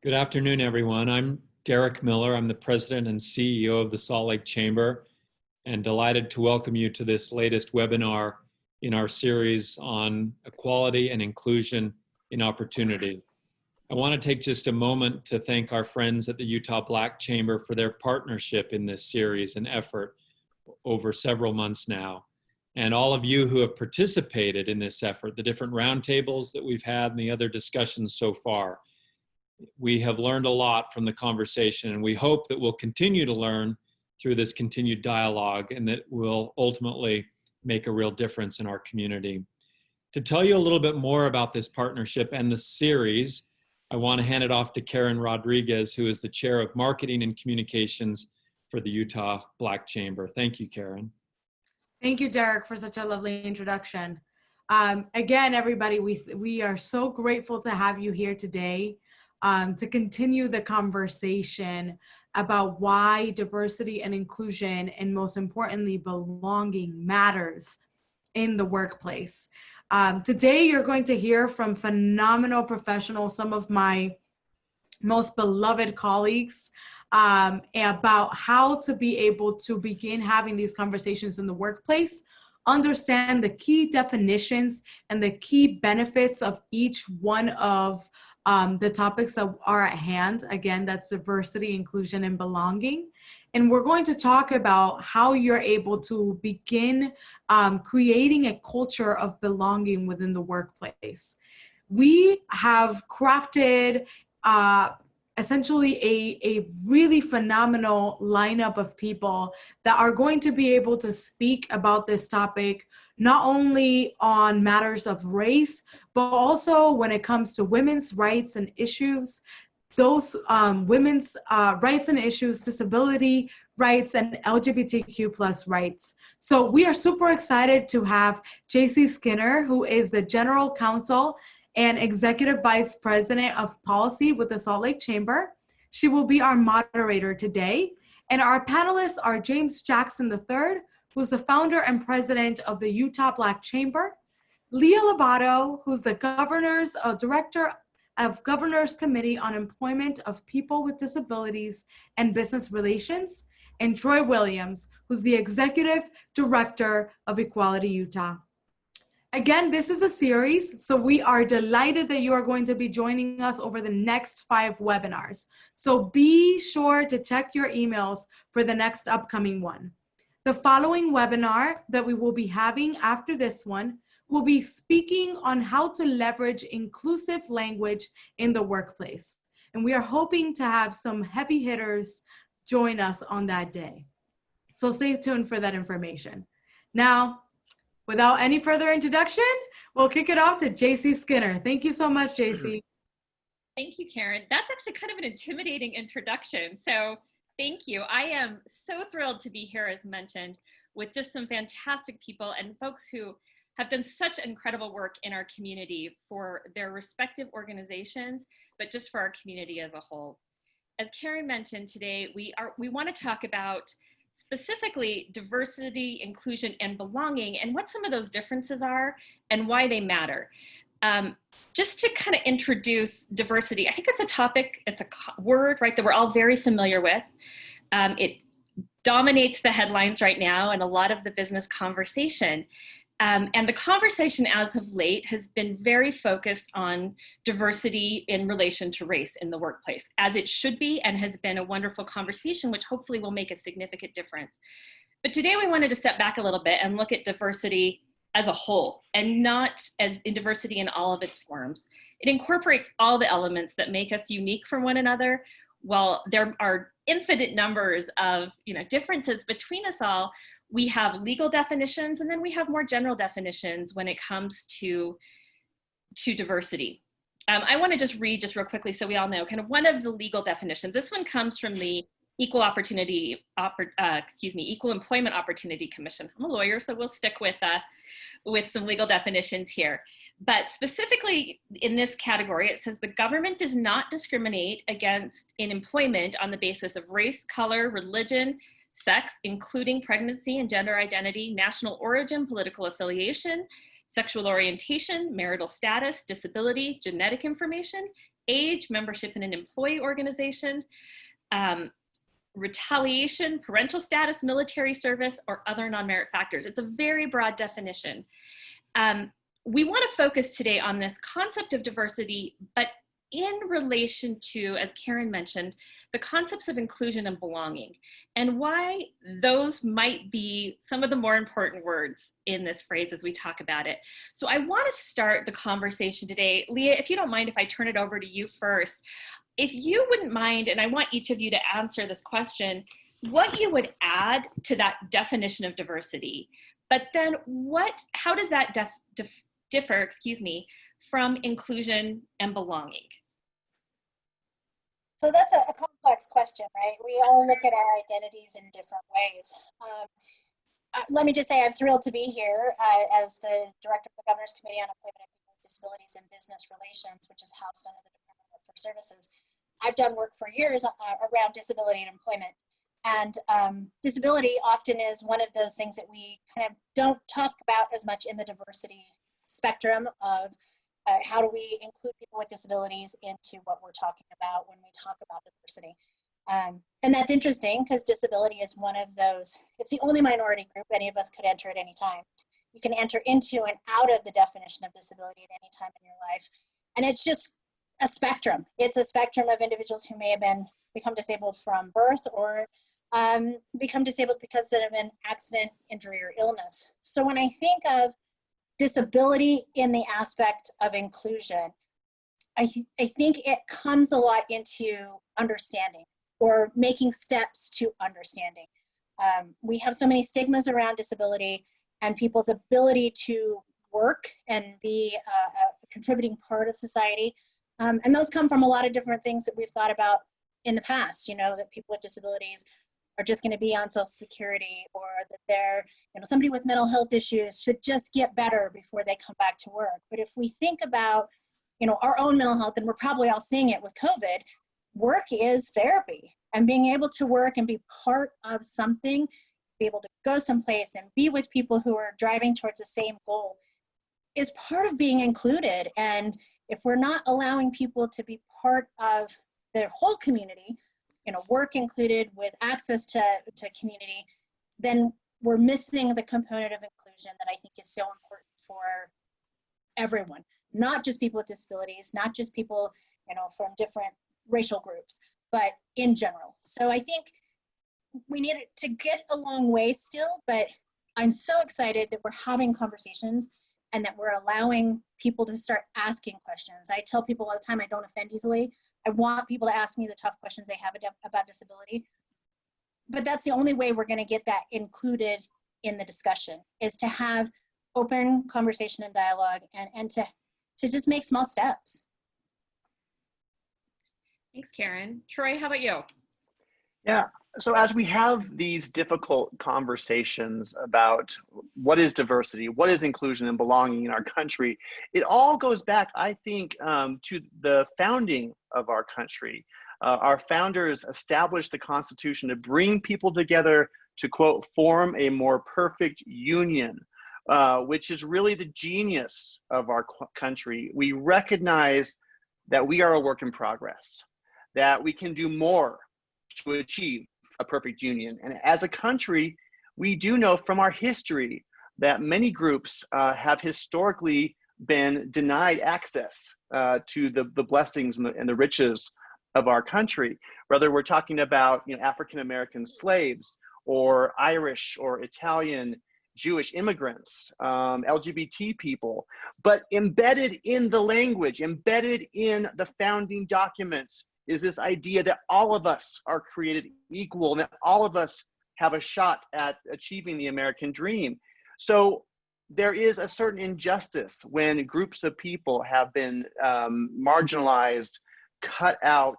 Good afternoon, everyone. I'm Derek Miller. I'm the president and CEO of the Salt Lake Chamber, and delighted to welcome you to this latest webinar in our series on equality and inclusion in opportunity. I want to take just a moment to thank our friends at the Utah Black Chamber for their partnership in this series and effort over several months now. And all of you who have participated in this effort, the different roundtables that we've had and the other discussions so far. We have learned a lot from the conversation, and we hope that we'll continue to learn through this continued dialogue and that will ultimately make a real difference in our community. To tell you a little bit more about this partnership and the series, I want to hand it off to Karen Rodriguez, who is the chair of marketing and communications for the Utah Black Chamber. Thank you, Karen. Thank you, Derek, for such a lovely introduction. Again, everybody, we are so grateful to have you here today. To continue the conversation about why diversity and inclusion, and most importantly, belonging matters in the workplace. Today, you're going to hear from phenomenal professionals, some of my most beloved colleagues, about how to be able to begin having these conversations in the workplace, understand the key definitions and the key benefits of each one of the topics that are at hand. Again, that's diversity, inclusion, and belonging. And we're going to talk about how you're able to begin creating a culture of belonging within the workplace. We have crafted essentially a really phenomenal lineup of people that are going to be able to speak about this topic, not only on matters of race, but also when it comes to women's rights and issues, those women's rights and issues, disability rights, and LGBTQ plus rights. So we are super excited to have Jacey Skinner, who is the General Counsel and Executive Vice President of Policy with the Salt Lake Chamber. She will be our moderator today. And our panelists are James Jackson III, who's the founder and president of the Utah Black Chamber, Leah Lobato, who's the governor's director of Governor's Committee on Employment of People with Disabilities and Business Relations, and Troy Williams, who's the executive director of Equality Utah. Again, this is a series, so we are delighted that you are going to be joining us over the next 5 webinars. So be sure to check your emails for the next upcoming one. The following webinar that we will be having after this one will be speaking on how to leverage inclusive language in the workplace. And we are hoping to have some heavy hitters join us on that day. So stay tuned for that information. Now, without any further introduction, we'll kick it off to Jacey Skinner. Thank you so much, Jacey. Thank you, Karen. That's actually kind of an intimidating introduction. So thank you. I am so thrilled to be here, as mentioned, with just some fantastic people and folks who have done such incredible work in our community for their respective organizations, but just for our community as a whole. As Karen mentioned today, we want to talk about specifically diversity, inclusion, and belonging, and what some of those differences are and why they matter. Just to kind of introduce diversity, I think it's a topic, it's a word, right, that we're all very familiar with. It dominates the headlines right now and a lot of the business conversation. And the conversation as of late has been very focused on diversity in relation to race in the workplace, as it should be, and has been a wonderful conversation, which hopefully will make a significant difference. But today we wanted to step back a little bit and look at diversity as a whole, and not as in diversity in all of its forms. It incorporates all the elements that make us unique from one another. While there are infinite numbers of differences between us all, we have legal definitions, and then we have more general definitions when it comes to diversity. I want to just read just real quickly so we all know kind of one of the legal definitions. This one comes from the Equal Employment Opportunity Commission. I'm a lawyer, so we'll stick with some legal definitions here. But specifically in this category, it says the government does not discriminate against in employment on the basis of race, color, religion, sex, including pregnancy and gender identity, national origin, political affiliation, sexual orientation, marital status, disability, genetic information, age, membership in an employee organization, retaliation, parental status, military service, or other non-merit factors. It's a very broad definition. We want to focus today on this concept of diversity, but in relation to, as Karen mentioned, the concepts of inclusion and belonging, and why those might be some of the more important words in this phrase as we talk about it. So I want to start the conversation today. Leah, if you don't mind, if I turn it over to you first, if you wouldn't mind, and I want each of you to answer this question, what you would add to that definition of diversity, but then how does that differ, excuse me, from inclusion and belonging? So that's a complex question, right? We all look at our identities in different ways. Let me just say I'm thrilled to be here as the Director of the Governor's Committee on Employment and People with Disabilities and Business Relations, which is housed under the Department of Workforce Services. I've done work for years around disability and employment. And disability often is one of those things that we kind of don't talk about as much in the diversity spectrum of how do we include people with disabilities into what we're talking about when we talk about diversity. And that's interesting because disability is one of those, it's the only minority group any of us could enter at any time. You can enter into and out of the definition of disability at any time in your life. And it's just a spectrum. It's a spectrum of individuals who may have become disabled from birth or become disabled because of an accident, injury, or illness. So when I think of disability in the aspect of inclusion, I think it comes a lot into understanding or making steps to understanding. We have so many stigmas around disability and people's ability to work and be a contributing part of society. And those come from a lot of different things that we've thought about in the past, you know, that people with disabilities are just going to be on Social Security, or that they're, you know, somebody with mental health issues should just get better before they come back to work. But if we think about, you know, our own mental health, and we're probably all seeing it with COVID, work is therapy, and being able to work and be part of something, be able to go someplace and be with people who are driving towards the same goal is part of being included. And if we're not allowing people to be part of their whole community, you know, work included with access to community, then we're missing the component of inclusion that I think is so important for everyone, not just people with disabilities, not just people, you know, from different racial groups, but in general. So I think we need to get a long way still, but I'm so excited that we're having conversations and that we're allowing people to start asking questions. I tell people all the time I don't offend easily. I want people to ask me the tough questions they have about disability. But that's the only way we're going to get that included in the discussion, is to have open conversation and dialogue, and to just make small steps. Thanks, Karen. Troy, how about you? Yeah, so as we have these difficult conversations about what is diversity, what is inclusion and belonging in our country, it all goes back, I think, to the founding of our country. Our founders established the Constitution to bring people together to, quote, form a more perfect union, which is really the genius of our country. We recognize that we are a work in progress, that we can do more to achieve a perfect union. And as a country, we do know from our history that many groups have historically been denied access to the blessings and the riches of our country, whether we're talking about, you know, African-American slaves or Irish or Italian, Jewish immigrants, LGBT people. But embedded in the language, embedded in the founding documents, is this idea that all of us are created equal and that all of us have a shot at achieving the American dream. So there is a certain injustice when groups of people have been marginalized, cut out,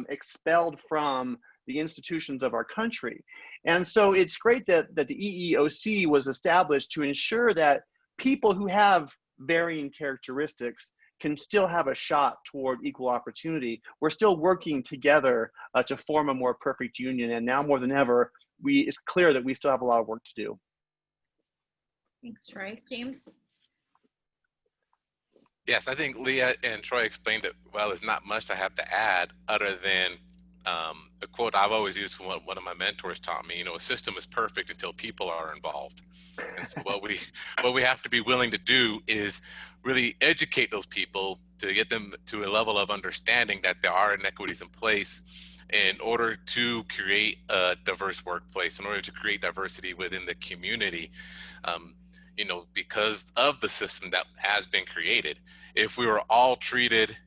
expelled from the institutions of our country. And so it's great that the EEOC was established to ensure that people who have varying characteristics can still have a shot toward equal opportunity. We're still working together to form a more perfect union. And now more than ever, it's clear that we still have a lot of work to do. Thanks, Troy. James? Yes, I think Leah and Troy explained it well. There's not much I have to add other than a quote I've always used from one of my mentors taught me. You know, a system is perfect until people are involved. And so what we have to be willing to do is really educate those people to get them to a level of understanding that there are inequities in place in order to create a diverse workplace, in order to create diversity within the community. You know, because of the system that has been created. If we were all treated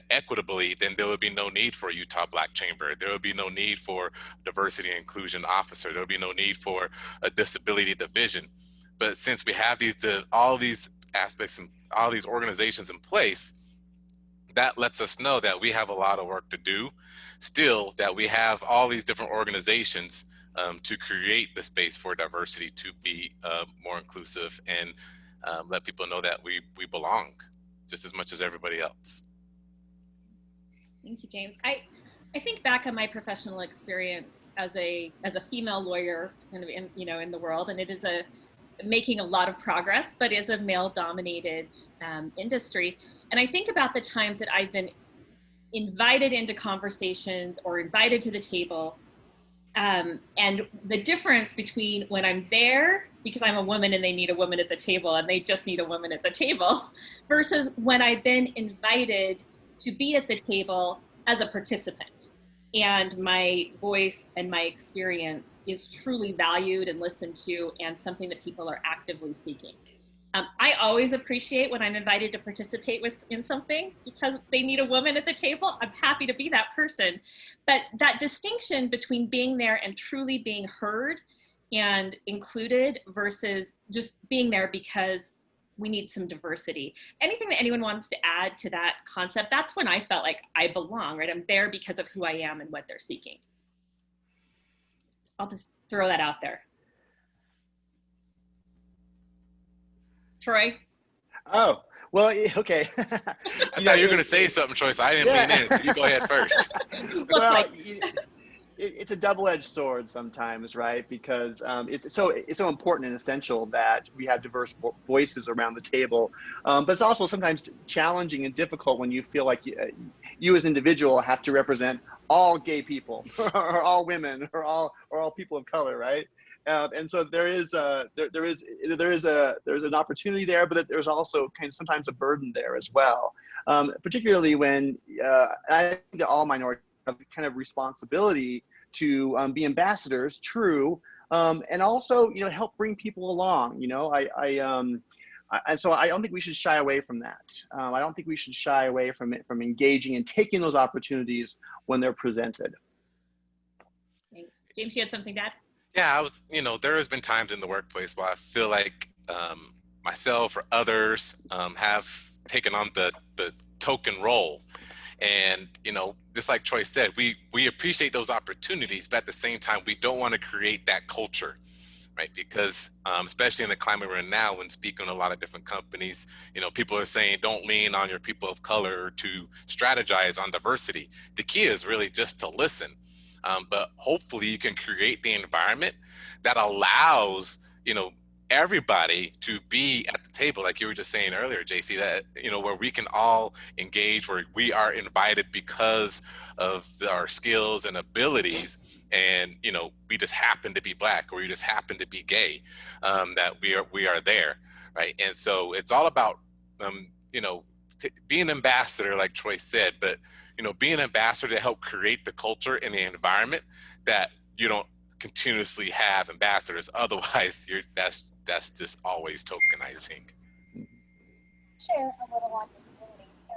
equitably, then there would be no need for a Utah Black Chamber. There would be no need for diversity and inclusion officer. There would be no need for a disability division. But since we have all these aspects and all these organizations in place, that lets us know that we have a lot of work to do. Still, that we have all these different organizations to create the space for diversity, to be more inclusive, and let people know that we belong just as much as everybody else. Thank you, James. I think back on my professional experience as a female lawyer, kind of in the world, and it is making a lot of progress, but is a male-dominated industry. And I think about the times that I've been invited into conversations or invited to the table. And the difference between when I'm there because I'm a woman and they need a woman at the table and they just need a woman at the table versus when I've been invited to be at the table as a participant and my voice and my experience is truly valued and listened to and something that people are actively seeking. I always appreciate when I'm invited to participate in something because they need a woman at the table. I'm happy to be that person. But that distinction between being there and truly being heard and included versus just being there because we need some diversity. Anything that anyone wants to add to that concept, that's when I felt like I belong, right? I'm there because of who I am and what they're seeking. I'll just throw that out there. Troy? Oh, well, okay. I thought you were going to say something, Troy, so I didn't lean in. So you go ahead first. Well, it's a double-edged sword sometimes, right? Because it's so important and essential that we have diverse voices around the table. But it's also sometimes challenging and difficult when you feel like you as an individual have to represent all gay people or all women or all people of color, right? And so there's an opportunity there, but there's also kind of sometimes a burden there as well. Particularly when I think that all minorities have kind of responsibility to be ambassadors, true, and also help bring people along. So I don't think we should shy away from that. I don't think we should shy away from engaging and taking those opportunities when they're presented. Thanks, James. You had something to add? Yeah, there has been times in the workplace where I feel like myself or others have taken on the token role. And, just like Troy said, we appreciate those opportunities, but at the same time, we don't want to create that culture, right? Because especially in the climate we're in now, when speaking to a lot of different companies, people are saying, don't lean on your people of color to strategize on diversity. The key is really just to listen. But hopefully you can create the environment that allows, everybody to be at the table, like you were just saying earlier, Jacey, that, where we can all engage, where we are invited because of our skills and abilities. And, we just happen to be Black or we just happen to be gay, that we are there. Right. And so it's all about, being an ambassador, like Troy said, but being an ambassador to help create the culture and the environment that you don't continuously have ambassadors. Otherwise, that's just always tokenizing. Share a little on disability. So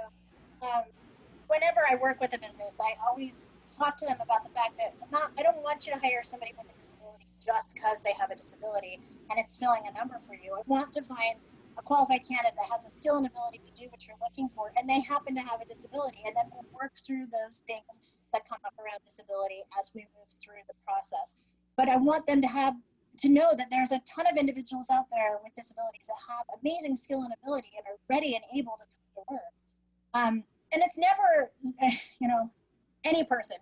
whenever I work with a business, I always talk to them about the fact that I don't want you to hire somebody with a disability just because they have a disability and it's filling a number for you. I want to find a qualified candidate that has a skill and ability to do what you're looking for, and they happen to have a disability, and then we'll work through those things that come up around disability as we move through the process. But I want them to know that there's a ton of individuals out there with disabilities that have amazing skill and ability and are ready and able to come to work. And it's never, any person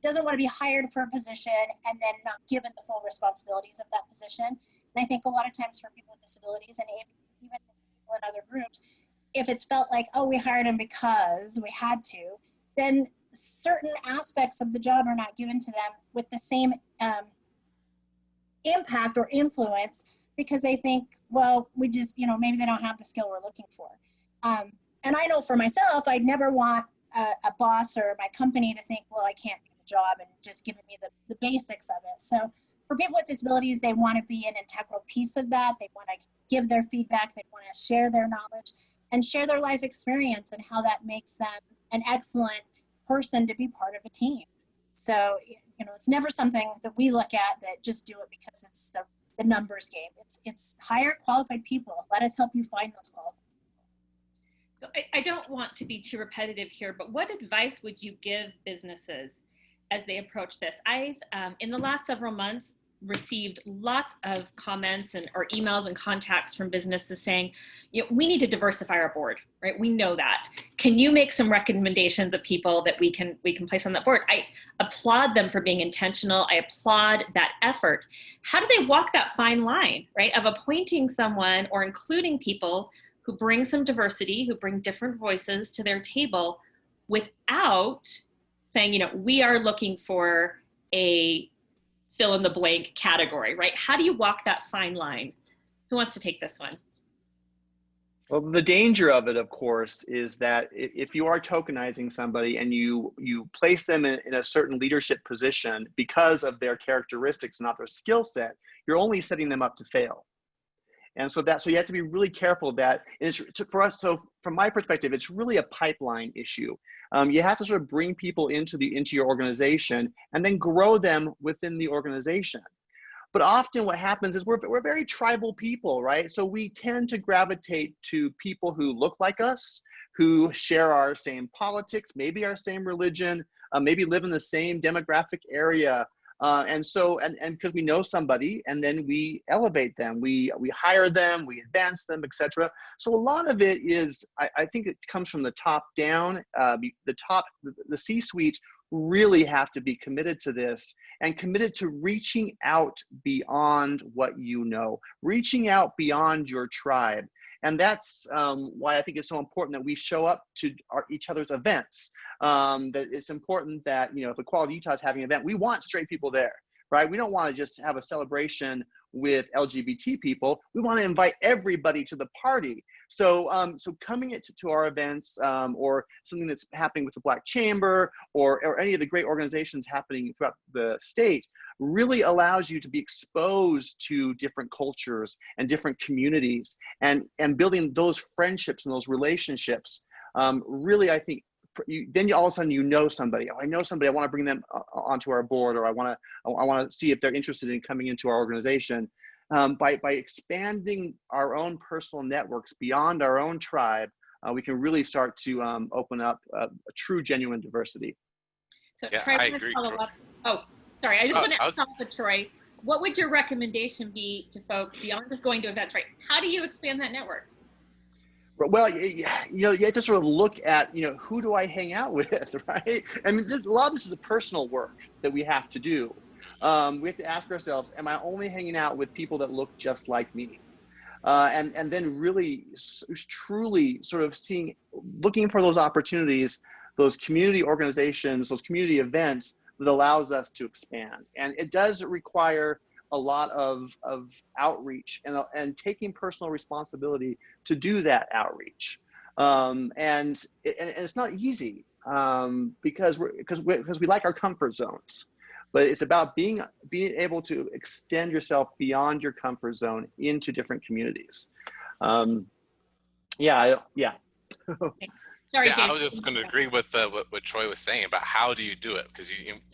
doesn't want to be hired for a position and then not given the full responsibilities of that position. And I think a lot of times for people with disabilities and even people in other groups, if it's felt like, oh, we hired him because we had to, then certain aspects of the job are not given to them with the same impact or influence, because they think, well, we just, maybe they don't have the skill we're looking for. And I know for myself, I'd never want a boss or my company to think, well, I can't do the job, and just giving me the basics of it. So for people with disabilities, they want to be an integral piece of that. They want to give their feedback. They want to share their knowledge and share their life experience and how that makes them an excellent person to be part of a team. So, it's never something that we look at that just do it because it's the numbers game. It's hire qualified people. Let us help you find those qualified. So I don't want to be too repetitive here, but what advice would you give businesses as they approach this? I've, in the last several months, received lots of comments or emails and contacts from businesses saying, we need to diversify our board, right? We know that. Can you make some recommendations of people that we can place on that board? I applaud them for being intentional. I applaud that effort. How do they walk that fine line, right, of appointing someone or including people who bring some diversity, who bring different voices to their table, without saying, we are looking for a fill in the blank category, right? How do you walk that fine line? Who wants to take this one? Well, the danger of it, of course, is that if you are tokenizing somebody and you place them in a certain leadership position because of their characteristics, not their skill set, you're only setting them up to fail. And so you have to be really careful that for us. So from my perspective, it's really a pipeline issue. You have to sort of bring people into your organization and then grow them within the organization. But often what happens is we're very tribal people, right? So we tend to gravitate to people who look like us, who share our same politics, maybe our same religion, maybe live in the same demographic area. And because we know somebody, and then we elevate them, we hire them, we advance them, etc. So a lot of it is, I think it comes from the top down. The C-suites really have to be committed to this and committed to reaching out beyond what you know, reaching out beyond your tribe. And that's why I think it's so important that we show up to each other's events. That it's important that, if Equality Utah is having an event, we want straight people there, right? We don't want to just have a celebration with LGBT people. We want to invite everybody to the party. So coming to our events, or something that's happening with the Black Chamber, or any of the great organizations happening throughout the state, really allows you to be exposed to different cultures and different communities, and building those friendships and those relationships. Really, I think then all of a sudden you know somebody. Oh, I know somebody. I want to bring them onto our board, or I want to see if they're interested in coming into our organization. By expanding our own personal networks beyond our own tribe, we can really start to open up a true, genuine diversity. So Yeah, Troy, I agree. Oh, sorry. I just want to was- ask with Troy. What would your recommendation be to folks beyond just going to events, right? How do you expand that network? Well, you have to sort of look at, who do I hang out with, right? I mean, a lot of this is a personal work that we have to do. We have to ask ourselves, am I only hanging out with people that look just like me? And then really, truly sort of looking for those opportunities, those community organizations, those community events that allows us to expand. And it does require a lot of outreach and taking personal responsibility to do that outreach. And it's not easy because we like our comfort zones, but it's about being able to extend yourself beyond your comfort zone into different communities. Yeah. Sorry, Yeah, James. I was just going to agree with what Troy was saying about how do you do it, because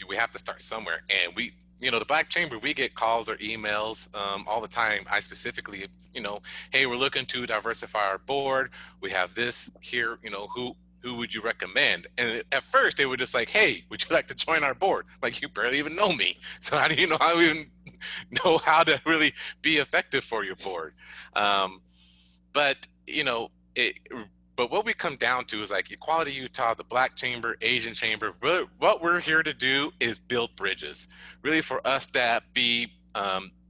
we have to start somewhere. And the Black Chamber, we get calls or emails all the time. I specifically, hey, we're looking to diversify our board. We have this here, who would you recommend? And at first they were just like, hey, would you like to join our board? Like, you barely even know me. So how do you know how we even know how to really be effective for your board? But what we come down to is like Equality Utah, the Black Chamber, Asian Chamber. Really, what we're here to do is build bridges. Really, for us to be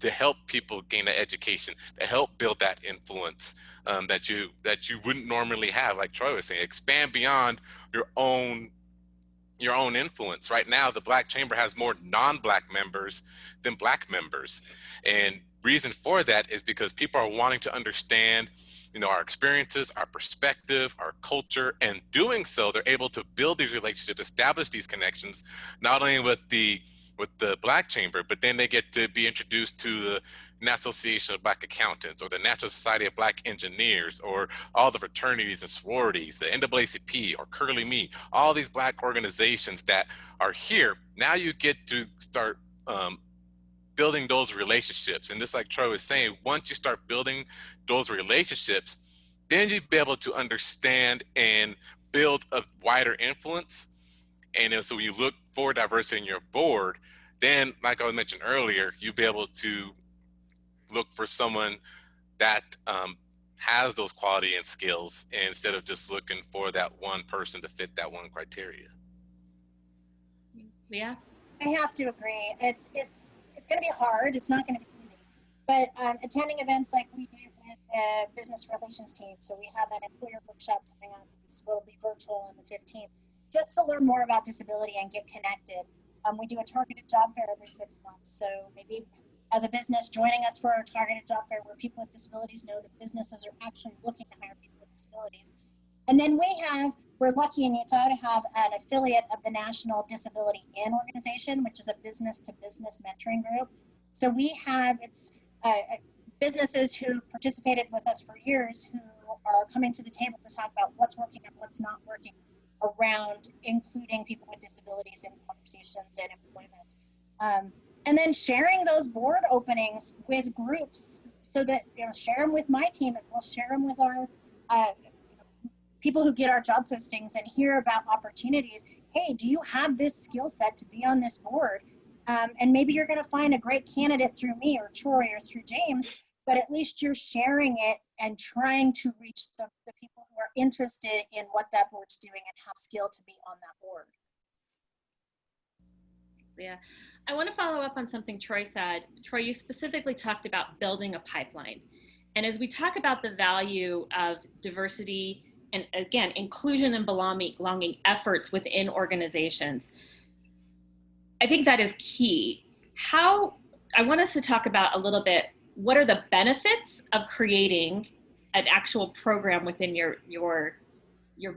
to help people gain that education, to help build that influence that you wouldn't normally have. Like Troy was saying, expand beyond your own influence. Right now, the Black Chamber has more non-Black members than Black members. And reason for that is because people are wanting to understand, our experiences, our perspective, our culture, and doing so, they're able to build these relationships, establish these connections, not only with the Black Chamber, but then they get to be introduced to the National Association of Black Accountants, or the National Society of Black Engineers, or all the fraternities and sororities, the NAACP, or Curly Me, all these Black organizations that are here. Now you get to start building those relationships. And just like Troy was saying, once you start building those relationships, then you'd be able to understand and build a wider influence. And so when you look for diversity in your board, then, like I mentioned earlier, you'll be able to look for someone that has those quality and skills, instead of just looking for that one person to fit that one criteria. Leah? I have to agree. It's going to be hard. It's not going to be easy. But attending events like we do with the business relations team, so we have an employer workshop coming up. This will be virtual on the 15th, just to learn more about disability and get connected. We do a targeted job fair every 6 months. So maybe as a business joining us for our targeted job fair, where people with disabilities know that businesses are actually looking to hire people with disabilities. And then we're lucky in Utah to have an affiliate of the National Disability In organization, which is a business-to-business mentoring group. So we have businesses who participated with us for years, who are coming to the table to talk about what's working and what's not working around including people with disabilities in conversations and employment. And then sharing those board openings with groups, so that, share them with my team, and we'll share them with our people who get our job postings and hear about opportunities. Hey, do you have this skill set to be on this board? And maybe you're going to find a great candidate through me or Troy or through James, but at least you're sharing it and trying to reach the people who are interested in what that board's doing and have skill to be on that board. Yeah, I want to follow up on something Troy said. Troy, you specifically talked about building a pipeline. And as we talk about the value of diversity and, again, inclusion and belonging efforts within organizations, I think that is key. I want us to talk about a little bit, what are the benefits of creating an actual program within your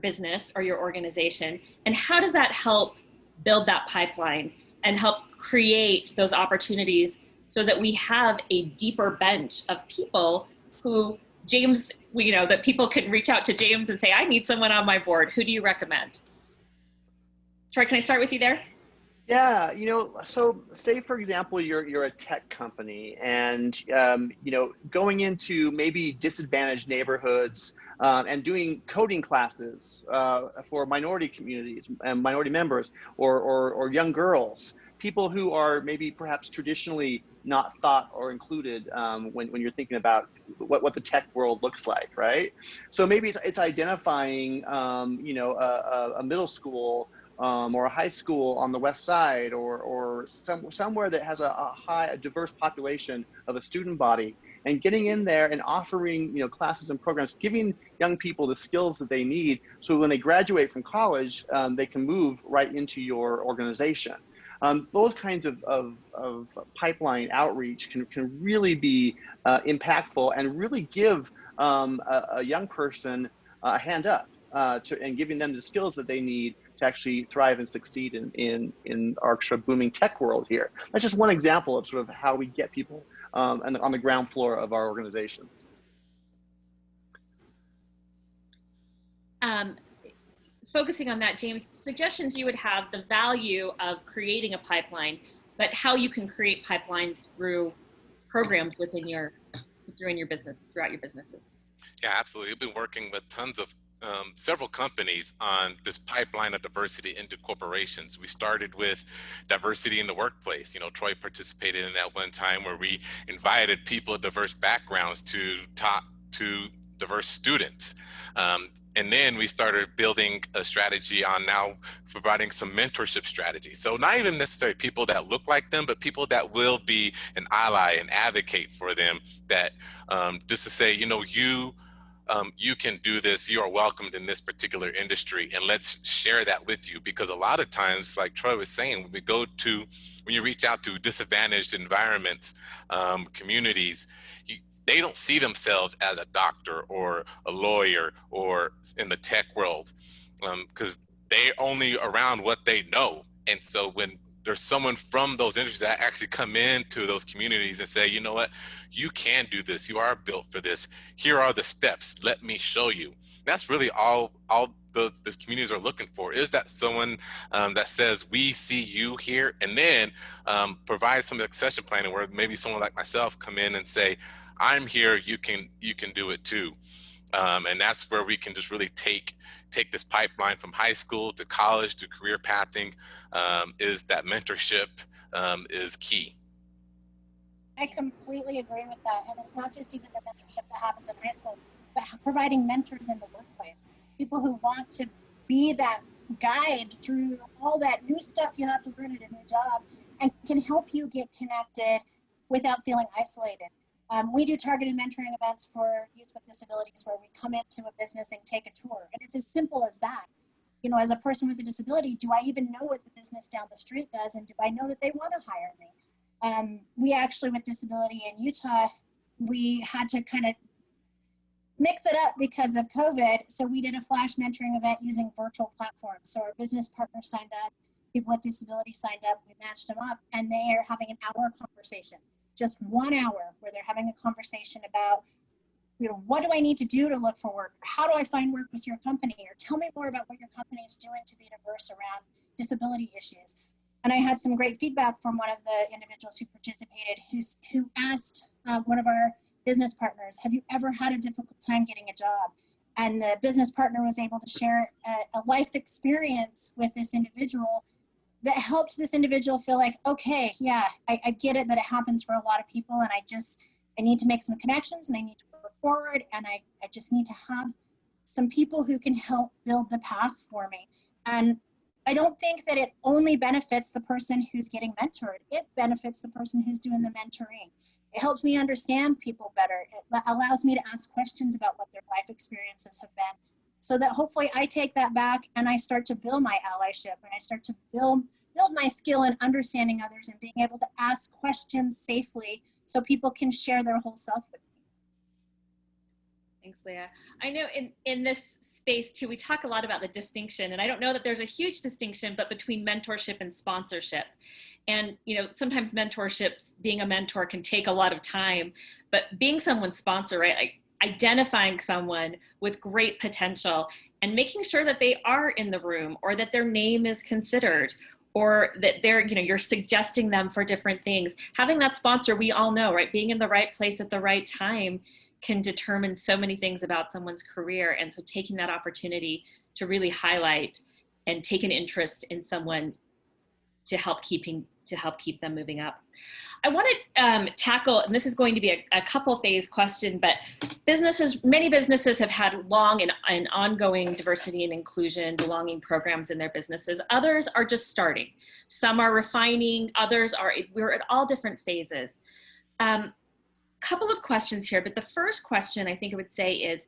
business or your organization, and how does that help build that pipeline and help create those opportunities so that we have a deeper bench of people who James, that people can reach out to James and say, I need someone on my board. Who do you recommend? Troy, can I start with you there? Yeah, so say for example, you're a tech company, and going into maybe disadvantaged neighborhoods and doing coding classes for minority communities and minority members, or young girls, people who are maybe perhaps traditionally not thought or included when you're thinking about what the tech world looks like, right? So maybe it's identifying a middle school or a high school on the west side, or somewhere that has a diverse population of a student body, and getting in there and offering classes and programs, giving young people the skills that they need, so when they graduate from college, they can move right into your organization. Those kinds of pipeline outreach can really be impactful, and really give a young person a hand up and giving them the skills that they need to actually thrive and succeed in our sort of booming tech world here. That's just one example of sort of how we get people on the ground floor of our organizations. Focusing on that, James, suggestions you would have, the value of creating a pipeline, but how you can create pipelines through programs within your business, throughout your businesses. Yeah, absolutely. We've been working with tons of several companies on this pipeline of diversity into corporations. We started with diversity in the workplace. Troy participated in that one time where we invited people of diverse backgrounds to talk to diverse students. And then we started building a strategy on now providing some mentorship strategies. So not even necessarily people that look like them, but people that will be an ally and advocate for them, that just to say, you know, you can do this, you are welcomed in this particular industry, and let's share that with you. Because a lot of times, like Troy was saying, when you reach out to disadvantaged environments, communities, they don't see themselves as a doctor or a lawyer or in the tech world, because they're only around what they know. And so when there's someone from those industries that actually come into those communities and say, you know what, you can do this, you are built for this, here are the steps, let me show you. That's really all the communities are looking for, is that someone that says, we see you here, and then provide some succession planning where maybe someone like myself come in and say, I'm here, you can do it too. And that's where we can just really take this pipeline from high school to college to career pathing, is that mentorship is key. I completely agree with that. And it's not just even the mentorship that happens in high school, but providing mentors in the workplace. People who want to be that guide through all that new stuff you have to learn at a new job and can help you get connected without feeling isolated. We do targeted mentoring events for youth with disabilities where we come into a business and take a tour. And it's as simple as that. You know, as a person with a disability, do I even know what the business down the street does? And do I know that they want to hire me? We actually, with disability in Utah, we had to kind of mix it up because of COVID. So we did a flash mentoring event using virtual platforms. So our business partners signed up, people with disabilities signed up, we matched them up, and they are having an hour conversation. Just 1 hour where they're having a conversation about, you know, what do I need to do to look for work? Or how do I find work with your company? Or tell me more about what your company is doing to be diverse around disability issues. And I had some great feedback from one of the individuals who participated, who asked one of our business partners, have you ever had a difficult time getting a job? And the business partner was able to share a life experience with this individual that helped this individual feel like, okay, yeah, I get it that it happens for a lot of people, and I need to make some connections, and I need to work forward, and I just need to have some people who can help build the path for me. And I don't think that it only benefits the person who's getting mentored. It benefits the person who's doing the mentoring. It helps me understand people better. It allows me to ask questions about what their life experiences have been, so that hopefully I take that back and I start to build my allyship, and I start to build my skill in understanding others and being able to ask questions safely so people can share their whole self with me. Thanks, Leah. I know in this space too, we talk a lot about the distinction, and I don't know that there's a huge distinction, but between mentorship and sponsorship. And, you know, sometimes mentorships, being a mentor can take a lot of time, but being someone's sponsor, right? Like identifying someone with great potential and making sure that they are in the room, or that their name is considered, or that they're, you know, you're suggesting them for different things. Having that sponsor, we all know, right? Being in the right place at the right time can determine so many things about someone's career. And so taking that opportunity to really highlight and take an interest in someone to help keep them moving up. I want to tackle, and this is going to be a couple phase question, but many businesses have had long and ongoing diversity and inclusion belonging programs in their businesses. Others are just starting. Some are refining, we're at all different phases. Couple of questions here, but the first question I think I would say is,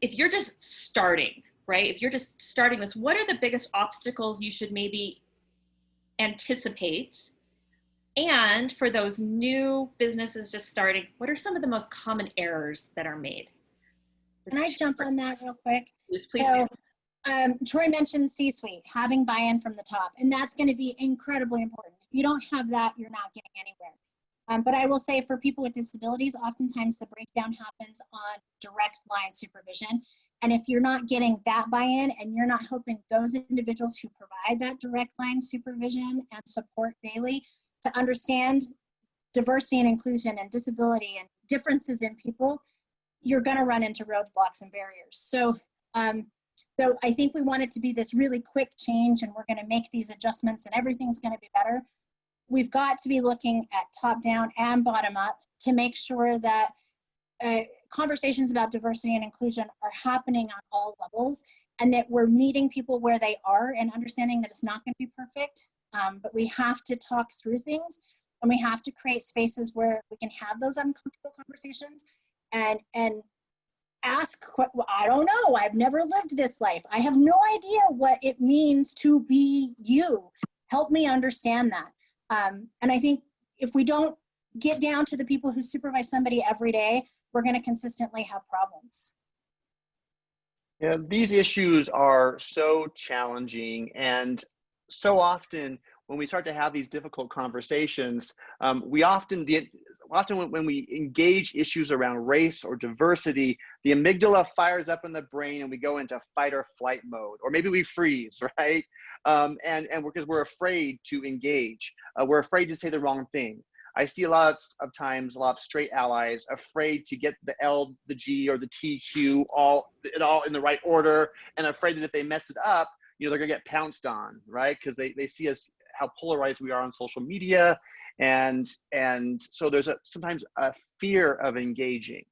if you're just starting, right? If you're just starting this, what are the biggest obstacles you should maybe anticipate? And for those new businesses just starting, what are some of the most common errors that are made? Can I jump on that real quick? Please so, Troy mentioned C-suite, having buy-in from the top, and that's going to be incredibly important. If you don't have that, you're not getting anywhere. But I will say for people with disabilities, oftentimes the breakdown happens on direct line supervision. And if you're not getting that buy-in and you're not helping those individuals who provide that direct line supervision and support daily to understand diversity and inclusion and disability and differences in people, you're going to run into roadblocks and barriers. So I think we want it to be this really quick change, and we're going to make these adjustments and everything's going to be better. We've got to be looking at top down and bottom up to make sure that conversations about diversity and inclusion are happening on all levels, and that we're meeting people where they are and understanding that it's not going to be perfect, but we have to talk through things, and we have to create spaces where we can have those uncomfortable conversations and ask, well, I don't know, I've never lived this life, I have no idea what it means to be you, help me understand that. And I think if we don't get down to the people who supervise somebody every day, we're going to consistently have problems. Yeah, these issues are so challenging, and so often when we start to have these difficult conversations, when we engage issues around race or diversity, the amygdala fires up in the brain and we go into fight or flight mode, or maybe we freeze, right? And because we're afraid to engage, we're afraid to say the wrong thing. I see a lot of times a lot of straight allies afraid to get the L, the G, or the TQ all in the right order, and afraid that if they mess it up, they're gonna get pounced on, right? Because they see us how polarized we are on social media, and so there's sometimes a fear of engaging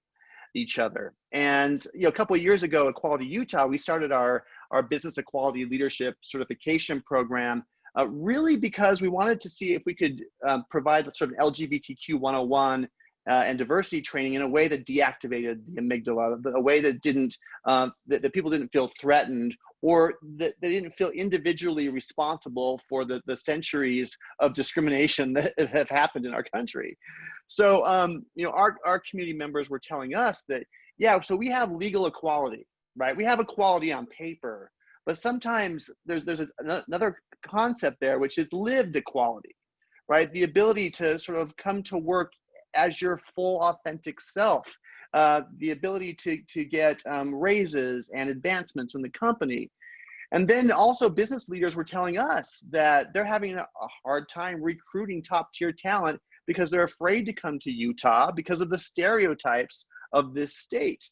each other. And a couple of years ago, Equality Utah, we started our business equality leadership certification program. Really because we wanted to see if we could provide sort of LGBTQ 101 and diversity training in a way that deactivated the amygdala, a way that didn't, that people didn't feel threatened, or that they didn't feel individually responsible for the centuries of discrimination that have happened in our country. So, our community members were telling us that, yeah, so we have legal equality, right? We have equality on paper, but sometimes there's another concept there, which is lived equality, right? The ability to sort of come to work as your full authentic self, the ability to get raises and advancements in the company. And then also business leaders were telling us that they're having a hard time recruiting top tier talent because they're afraid to come to Utah because of the stereotypes of this state.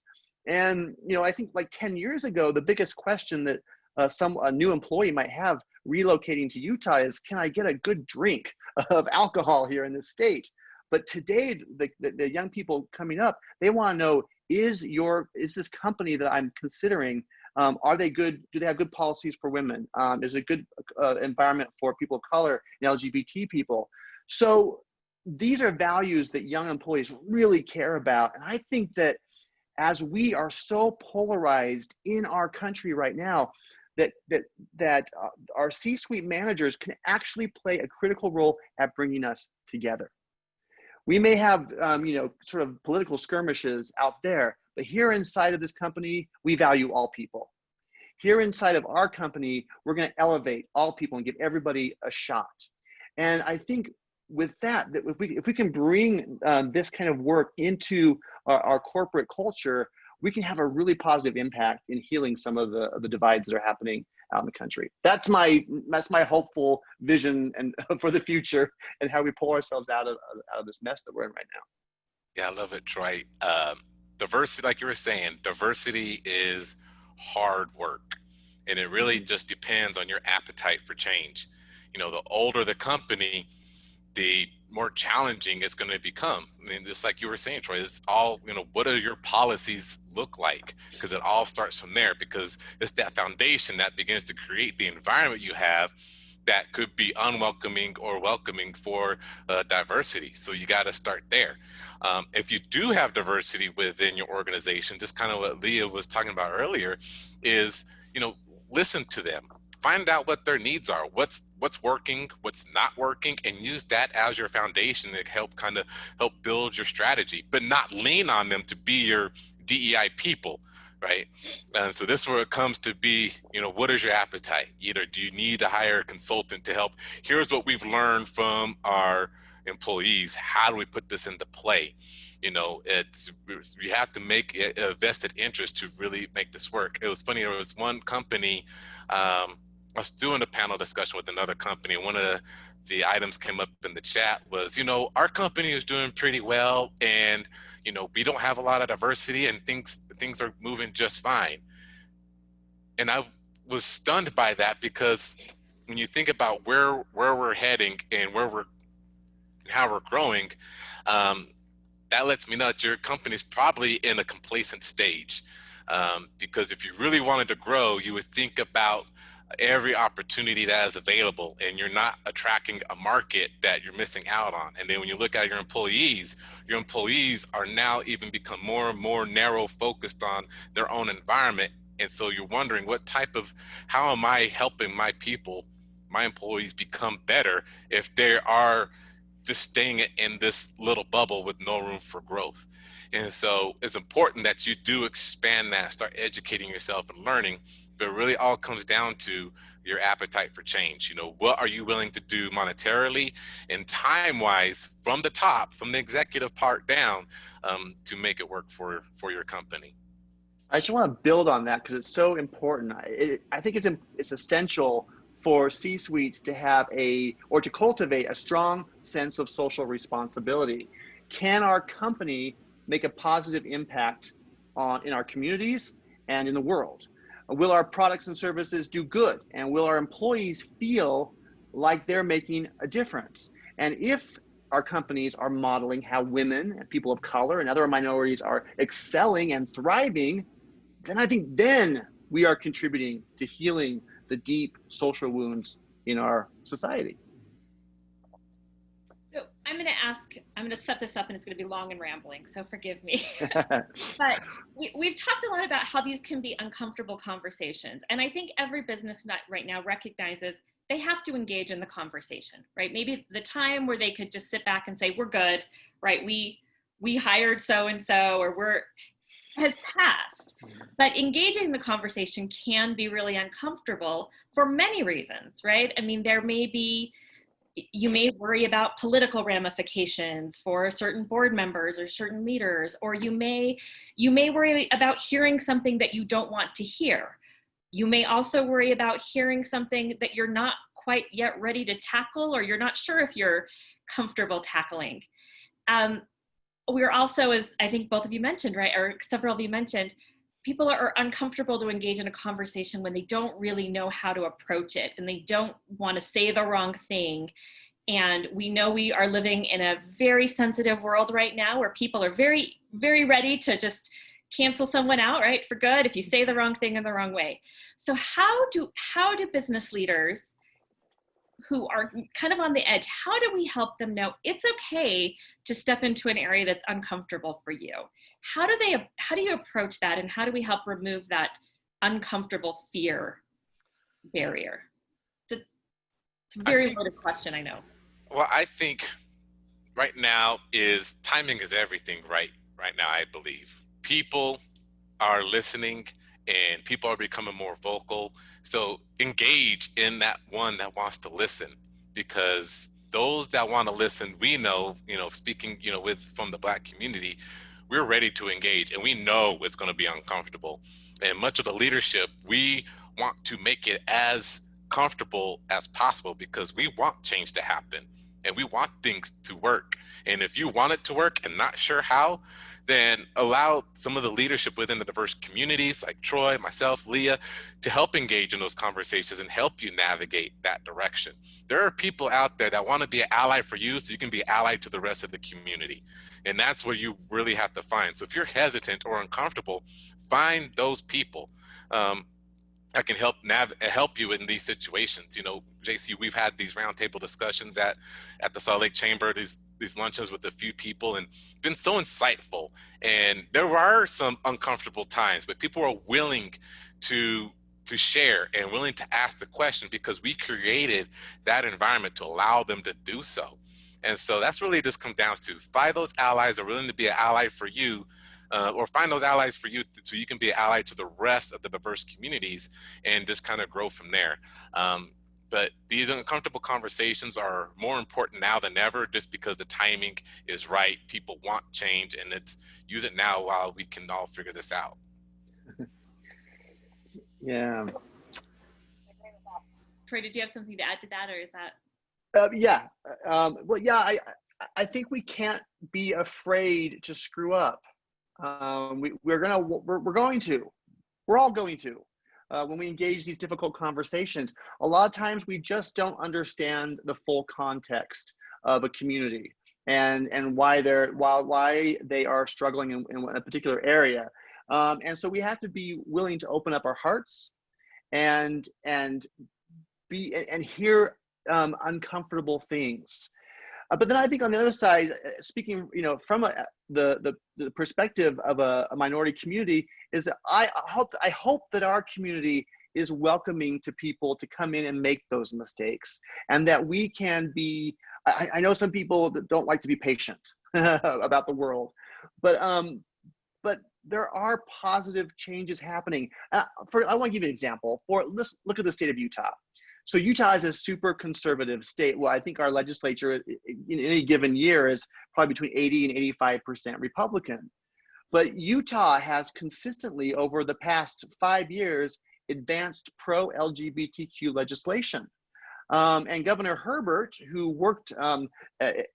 And, I think like 10 years ago, the biggest question that a new employee might have relocating to Utah is, can I get a good drink of alcohol here in this state? But today, the young people coming up, they want to know, is this company that I'm considering, are they good? Do they have good policies for women? Is it a good environment for people of color and LGBT people? So these are values that young employees really care about. And I think that as we are so polarized in our country right now, that our C-suite managers can actually play a critical role at bringing us together. We may have, sort of political skirmishes out there, but here inside of this company, we value all people. Here inside of our company, we're going to elevate all people and give everybody a shot. And I think with that if we can bring this kind of work into our corporate culture, we can have a really positive impact in healing some of the divides that are happening out in the country. That's my hopeful vision and for the future, and how we pull ourselves out of this mess that we're in right now. Yeah, I love it, Troy. Diversity, like you were saying, diversity is hard work, and it really just depends on your appetite for change. The older the company, the more challenging it's going to become. I mean, just like you were saying, Troy, it's all, what do your policies look like? Because it all starts from there, because it's that foundation that begins to create the environment you have that could be unwelcoming or welcoming for diversity. So you got to start there. If you do have diversity within your organization, just kind of what Leah was talking about earlier, is, listen to them. Find out what their needs are, what's working, what's not working, and use that as your foundation to help build your strategy, but not lean on them to be your DEI people, right? And so this is where it comes to be, what is your appetite? Either do you need to hire a consultant to help? Here's what we've learned from our employees. How do we put this into play? You have to make a vested interest to really make this work. It was funny. There was one company, I was doing a panel discussion with another company, and one of the items came up in the chat was, our company is doing pretty well, and we don't have a lot of diversity, and things are moving just fine. And I was stunned by that, because when you think about where we're heading and how we're growing, that lets me know that your company's probably in a complacent stage. Because if you really wanted to grow, you would think about every opportunity that is available, and you're not attracting a market that you're missing out on. And then when you look at your employees are now even become more and more narrow focused on their own environment. And so you're wondering how am I helping my people, my employees, become better if they are just staying in this little bubble with no room for growth. And so it's important that you do expand that, start educating yourself and learning, but it really all comes down to your appetite for change. What are you willing to do monetarily and time-wise from the top, from the executive part down, to make it work for your company? I just want to build on that because it's so important. I think it's essential for C-suites to have or to cultivate a strong sense of social responsibility. Can our company make a positive impact in our communities and in the world? Will our products and services do good? And will our employees feel like they're making a difference? And if our companies are modeling how women and people of color and other minorities are excelling and thriving, then I think we are contributing to healing the deep social wounds in our society. So I'm going to set this up, and it's going to be long and rambling, so forgive me. But we've talked a lot about how these can be uncomfortable conversations. And I think every business right now recognizes they have to engage in the conversation, right? Maybe the time where they could just sit back and say, we're good, right? We hired so-and-so, or has passed. But engaging in the conversation can be really uncomfortable for many reasons, right? I mean, you may worry about political ramifications for certain board members or certain leaders, or you may worry about hearing something that you don't want to hear. You may also worry about hearing something that you're not quite yet ready to tackle, or you're not sure if you're comfortable tackling. We're also, as I think both of you mentioned, right, or several of you mentioned, people are uncomfortable to engage in a conversation when they don't really know how to approach it, and they don't want to say the wrong thing. And we know we are living in a very sensitive world right now where people are very, very ready to just cancel someone out, right, for good if you say the wrong thing in the wrong way. So how do business leaders who are kind of on the edge, how do we help them know it's okay to step into an area that's uncomfortable for you? How do you approach that, and how do we help remove that uncomfortable fear barrier? It's a very loaded question, I know. Well, I think right now timing is everything right now, I believe. People are listening and people are becoming more vocal. So engage in that one that wants to listen, because those that want to listen, we know, speaking, from the Black community, we're ready to engage, and we know it's going to be uncomfortable. And much of the leadership, we want to make it as comfortable as possible because we want change to happen and we want things to work. And if you want it to work and not sure how, then allow some of the leadership within the diverse communities like Troy, myself, Leah, to help engage in those conversations and help you navigate that direction. There are people out there that want to be an ally for you so you can be allied to the rest of the community. And that's where you really have to find. So if you're hesitant or uncomfortable, find those people that can help you in these situations. Jacey, we've had these roundtable discussions at the Salt Lake Chamber, these luncheons with a few people, and been so insightful. And there are some uncomfortable times, but people are willing to share and willing to ask the question because we created that environment to allow them to do so. And so that's really just comes down to find those allies that are willing to be an ally for you, or find those allies for you so you can be an ally to the rest of the diverse communities and just kind of grow from there. But these uncomfortable conversations are more important now than ever, just because the timing is right. People want change, and use it now while we can all figure this out. Yeah. Troy, did you have something to add to that, or is that? I think we can't be afraid to screw up. We're all going to. When we engage these difficult conversations, a lot of times we just don't understand the full context of a community. and why they are struggling in a particular area. And so we have to be willing to open up our hearts and hear uncomfortable things. But then I think on the other side, speaking, from the perspective of a minority community, is that I hope that our community is welcoming to people to come in and make those mistakes, and that we can be. I know some people that don't like to be patient about the world, but there are positive changes happening. I want to give you an example. Let's look at the state of Utah. So Utah is a super conservative state. Well, I think our legislature in any given year is probably between 80 and 85% Republican. But Utah has consistently, over the past 5 years, advanced pro-LGBTQ legislation. And Governor Herbert, who worked,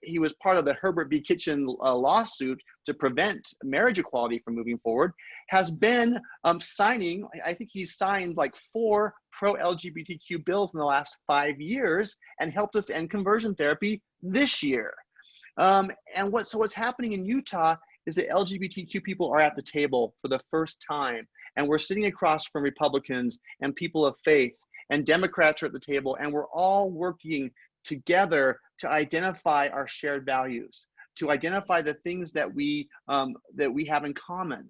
he was part of the Herbert v. Kitchen lawsuit to prevent marriage equality from moving forward, has been signing, I think he's signed like 4 pro-LGBTQ bills in the last 5 years, and helped us end conversion therapy this year. And what's happening in Utah is that LGBTQ people are at the table for the first time, and we're sitting across from Republicans and people of faith, and Democrats are at the table, and we're all working together to identify our shared values, to identify the things that we have in common,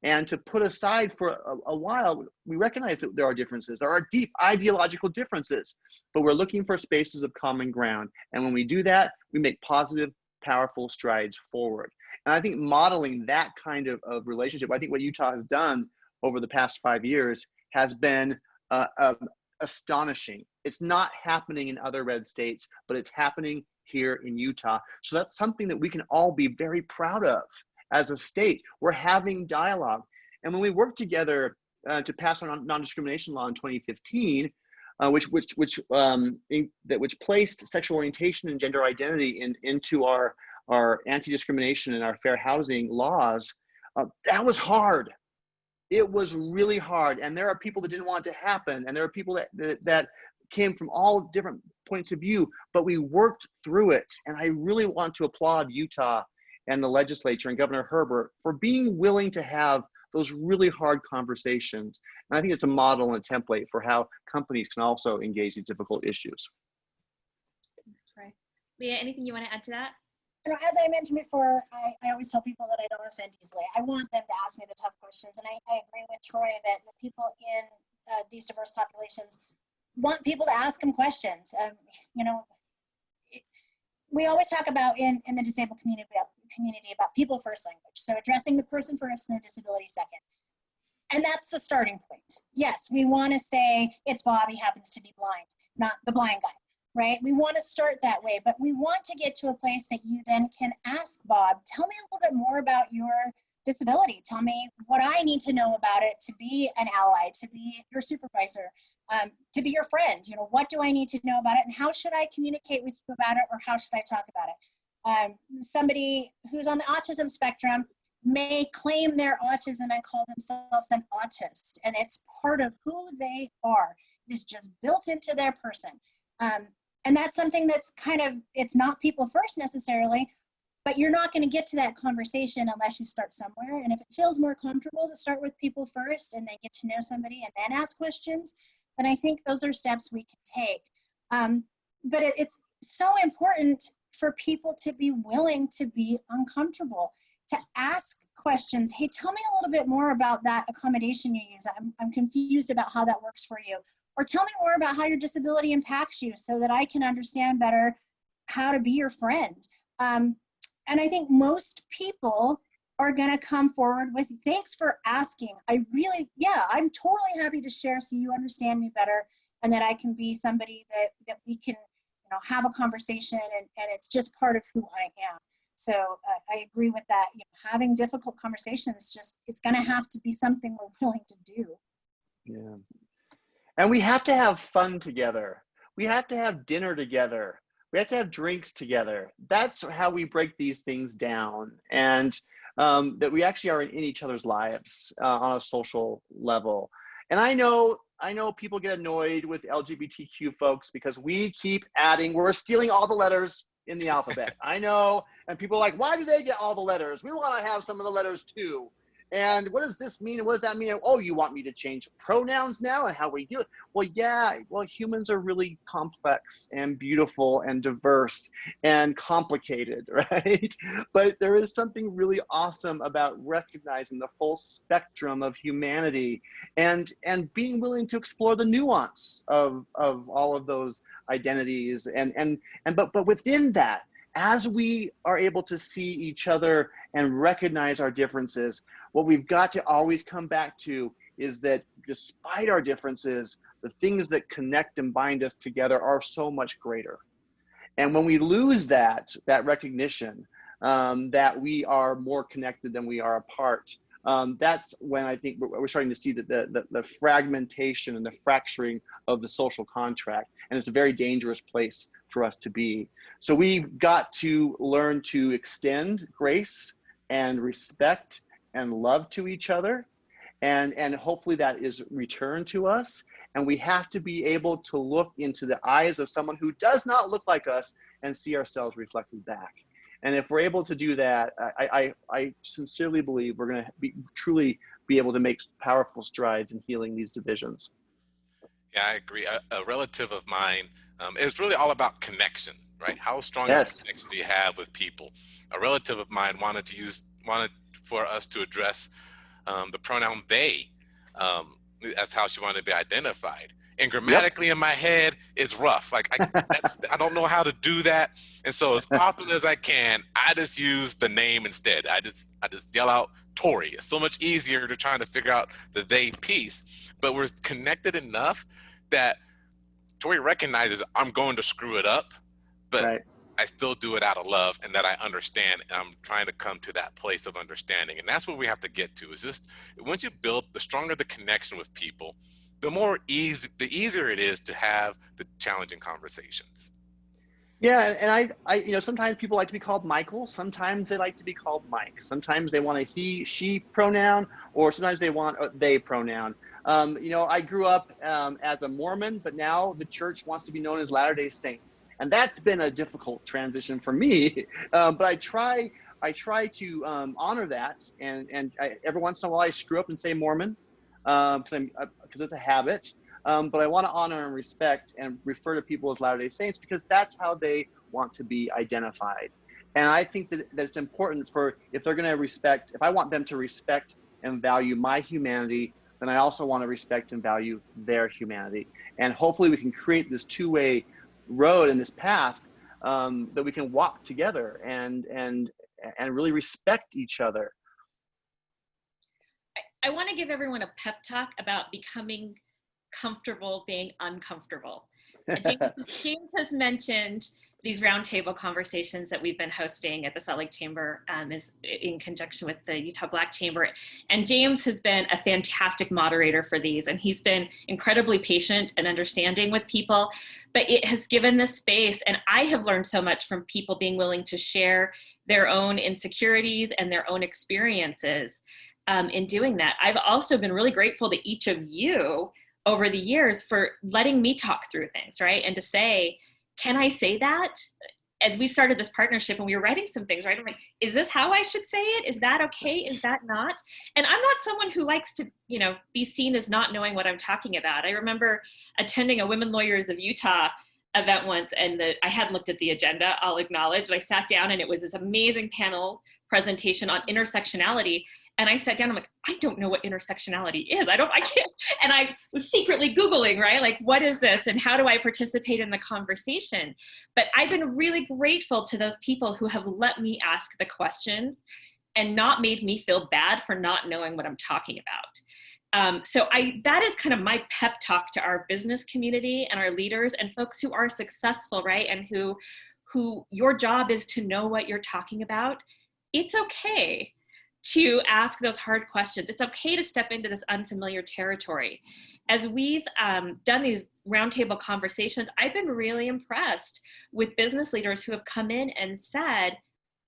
and to put aside for a while. We recognize that there are differences. There are deep ideological differences, but we're looking for spaces of common ground. And when we do that, we make positive, powerful strides forward. And I think modeling that kind of relationship, I think what Utah has done over the past 5 years has been astonishing. It's not happening in other red states, but it's happening here in Utah. So that's something that we can all be very proud of as a state. We're having dialogue. And when we worked together to pass our non-discrimination law in 2015, which placed sexual orientation and gender identity into our anti-discrimination and our fair housing laws, that was hard. It was really hard, and there are people that didn't want it to happen, and there are people that came from all different points of view, but we worked through it. And I really want to applaud Utah and the legislature and Governor Herbert for being willing to have those really hard conversations. And I think it's a model and a template for how companies can also engage these difficult issues. Thanks, Troy. Leah, anything you want to add to that? As I mentioned before, I always tell people that I don't offend easily. I want them to ask me the tough questions. And I agree with Troy that the people in these diverse populations want people to ask them questions. We always talk about in the disabled community about people first language. So addressing the person first and the disability second. And that's the starting point. Yes, we want to say it's Bob, he happens to be blind, not the blind guy. Right? We want to start that way, but we want to get to a place that you then can ask Bob, tell me a little bit more about your disability. Tell me what I need to know about it to be an ally, to be your supervisor, to be your friend. What do I need to know about it, and how should I communicate with you about it, or how should I talk about it? Somebody who's on the autism spectrum may claim their autism and call themselves an autist, and it's part of who they are. It is just built into their person. And that's something that's it's not people first necessarily, but you're not going to get to that conversation unless you start somewhere. And if it feels more comfortable to start with people first and then get to know somebody and then ask questions, then I think those are steps we can take. But it's so important for people to be willing to be uncomfortable, to ask questions. Hey, tell me a little bit more about that accommodation you use. I'm confused about how that works for you. Or tell me more about how your disability impacts you so that I can understand better how to be your friend. And I think most people are going to come forward with, thanks for asking. I'm totally happy to share so you understand me better, and that I can be somebody that we can have a conversation, and it's just part of who I am. So I agree with that. Having difficult conversations, it's going to have to be something we're willing to do. Yeah. And we have to have fun together. We have to have dinner together. We have to have drinks together. That's how we break these things down, and that we actually are in each other's lives on a social level. And I know people get annoyed with LGBTQ folks because we keep adding, we're stealing all the letters in the alphabet. I know. And people are like, why do they get all the letters? We want to have some of the letters too. And what does this mean? And what does that mean? Oh, you want me to change pronouns now and how we do it? Well, yeah, well, humans are really complex and beautiful and diverse and complicated, right? But there is something really awesome about recognizing the full spectrum of humanity and being willing to explore the nuance of all of those identities. But within that, as we are able to see each other and recognize our differences, what we've got to always come back to is that despite our differences, the things that connect and bind us together are so much greater. And when we lose that recognition that we are more connected than we are apart, that's when I think we're starting to see the fragmentation and the fracturing of the social contract. And it's a very dangerous place for us to be. So we've got to learn to extend grace and respect and love to each other. And hopefully that is returned to us. And we have to be able to look into the eyes of someone who does not look like us and see ourselves reflected back. And if we're able to do that, I sincerely believe we're going to truly be able to make powerful strides in healing these divisions. Yeah, I agree. A relative of mine, it's really all about connection, right? How strong Yes. of a connection do you have with people? A relative of mine wanted for us to address the pronoun they. That's how she wanted to be identified. And grammatically in my head, it's rough. Like I don't know how to do that. And so as often as I can, I just use the name instead. I just yell out Tori. It's so much easier to try to figure out the they piece. But we're connected enough that Tori recognizes I'm going to screw it up, but Right. I still do it out of love and that I understand, and I'm trying to come to that place of understanding. And that's what we have to get to, is just once you build, the stronger the connection with people, the easier it is to have the challenging conversations. Yeah, and I sometimes people like to be called Michael. Sometimes they like to be called Mike. Sometimes they want a he, she pronoun, or sometimes they want a they pronoun. I grew up as a Mormon, but now the church wants to be known as Latter-day Saints, and that's been a difficult transition for me. But I try to honor that, and every once in a while I screw up and say Mormon because it's a habit. But I want to honor and respect and refer to people as Latter-day Saints because that's how they want to be identified. And I think that it's important if they're going to respect, if I want them to respect and value my humanity, then I also want to respect and value their humanity. And hopefully we can create this two-way road and this path that we can walk together and really respect each other. I want to give everyone a pep talk about becoming comfortable being uncomfortable. James has mentioned these roundtable conversations that we've been hosting at the Salt Lake Chamber is in conjunction with the Utah Black Chamber. And James has been a fantastic moderator for these, and he's been incredibly patient and understanding with people, but it has given this space, and I have learned so much from people being willing to share their own insecurities and their own experiences in doing that. I've also been really grateful to each of you over the years for letting me talk through things, right? And to say, can I say that? As we started this partnership and we were writing some things, right? I'm like, is this how I should say it? Is that okay? Is that not? And I'm not someone who likes to, be seen as not knowing what I'm talking about. I remember attending a Women Lawyers of Utah event once, and I hadn't looked at the agenda, I'll acknowledge. And I sat down and it was this amazing panel presentation on intersectionality. And I sat down, I'm like, I don't know what intersectionality is. I can't. And I was secretly Googling, right? Like, what is this? And how do I participate in the conversation? But I've been really grateful to those people who have let me ask the questions and not made me feel bad for not knowing what I'm talking about. So that is kind of my pep talk to our business community and our leaders and folks who are successful, right? And who your job is to know what you're talking about. It's okay to ask those hard questions. It's okay to step into this unfamiliar territory. As we've done these roundtable conversations, I've been really impressed with business leaders who have come in and said,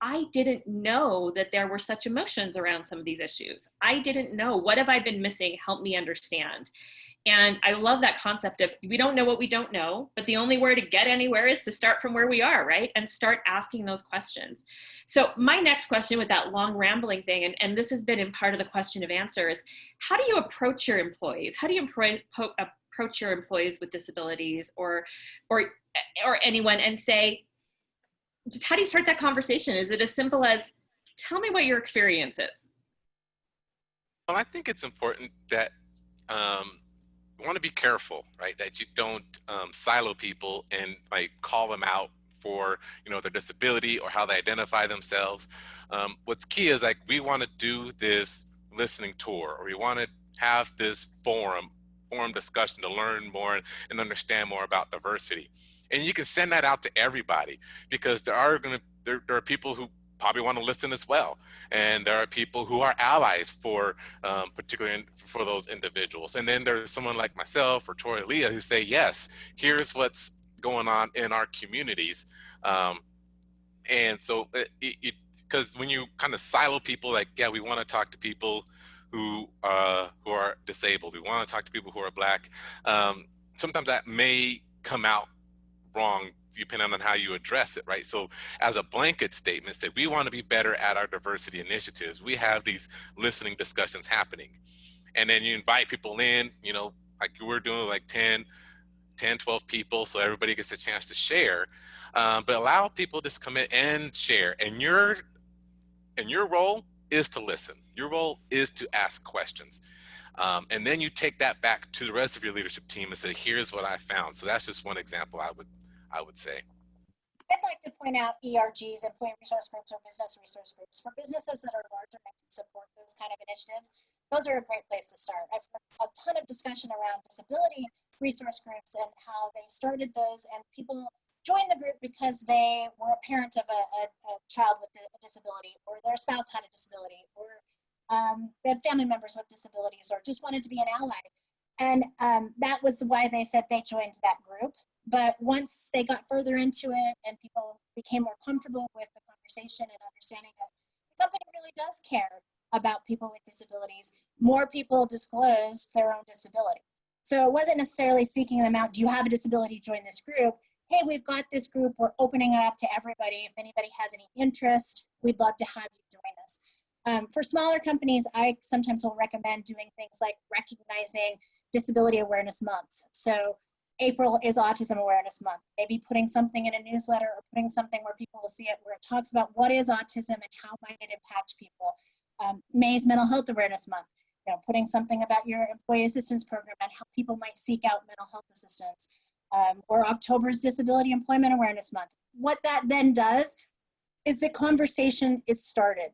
I didn't know that there were such emotions around some of these issues. I didn't know. What have I been missing? Help me understand. And I love that concept of we don't know what we don't know, but the only way to get anywhere is to start from where we are, right? And start asking those questions. So my next question with that long rambling thing, and this has been in part of the question of answer, is how do you approach your employees? How do you approach your employees with disabilities or anyone and say, just how do you start that conversation? Is it as simple as, tell me what your experience is? Well, I think it's important that you want to be careful, right? That you don't silo people and like call them out for, you know, their disability or how they identify themselves. What's key is like, we want to do this listening tour, or we want to have this forum discussion to learn more and understand more about diversity. And you can send that out to everybody, because there are people who probably want to listen as well, and there are people who are allies for particularly for those individuals. And then there's someone like myself or Troy or Leah who say, yes, here's what's going on in our communities. And so because when you kind of silo people, like, yeah, we want to talk to people who are disabled, we want to talk to people who are Black, sometimes that may come out wrong depending on how you address it, right? So as a blanket statement, say we want to be better at our diversity initiatives. We have these listening discussions happening. And then you invite people in, you know, like we're doing, like 10, 12 people, so everybody gets a chance to share. But allow people to just come in and share. And your role is to listen. Your role is to ask questions. And then you take that back to the rest of your leadership team and say, here's what I found. So that's just one example I would say. I'd like to point out ERGs, employee resource groups, or business resource groups. For businesses that are larger and can support those kind of initiatives, those are a great place to start. I've heard a ton of discussion around disability resource groups and how they started those, and people joined the group because they were a parent of a child with a disability, or their spouse had a disability, or they had family members with disabilities, or just wanted to be an ally. And that was why they said they joined that group. But once they got further into it and people became more comfortable with the conversation and understanding that the company really does care about people with disabilities, more people disclosed their own disability. So it wasn't necessarily seeking them out. Do you have a disability? Join this group. Hey, we've got this group. We're opening it up to everybody. If anybody has any interest, we'd love to have you join us. For smaller companies, I sometimes will recommend doing things like recognizing disability awareness months. So April is Autism Awareness Month. Maybe putting something in a newsletter or putting something where people will see it, where it talks about what is autism and how might it impact people. May is Mental Health Awareness Month. You know, putting something about your employee assistance program and how people might seek out mental health assistance. Or October's Disability Employment Awareness Month. What that then does is the conversation is started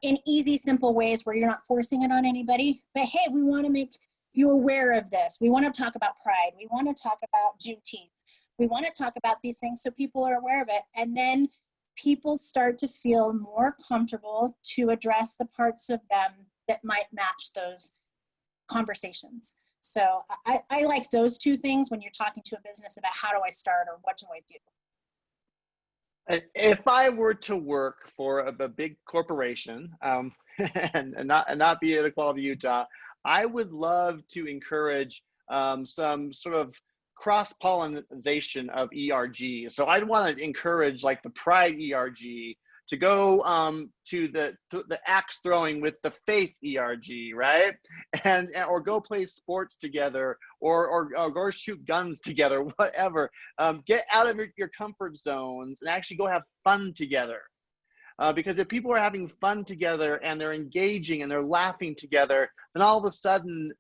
in easy, simple ways where you're not forcing it on anybody. But hey, we want to make you aware of this. We want to talk about Pride. We want to talk about Juneteenth. We want to talk about these things so people are aware of it. And then people start to feel more comfortable to address the parts of them that might match those conversations. So I like those two things when you're talking to a business about how do I start or what do I do. If I were to work for a big corporation and not be at Equality Utah, I would love to encourage some sort of cross-pollination of ERG. So I'd want to encourage like the Pride ERG to go to the axe throwing with the faith ERG, right? And or go play sports together, or go shoot guns together, whatever. Get out of your comfort zones and actually go have fun together. Because if people are having fun together and they're engaging and they're laughing together, then all of a sudden